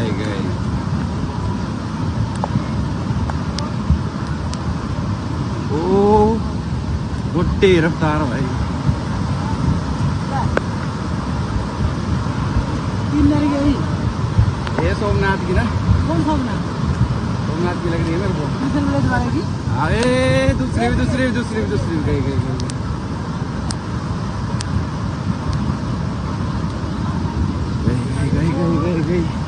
गए। ओ मोटी रफ्तार भाई। ये सोमनाथ की ना, कौन सोमनाथ? सोमनाथ की लग रही है मेरे को। की अरे दूसरी गई। गई।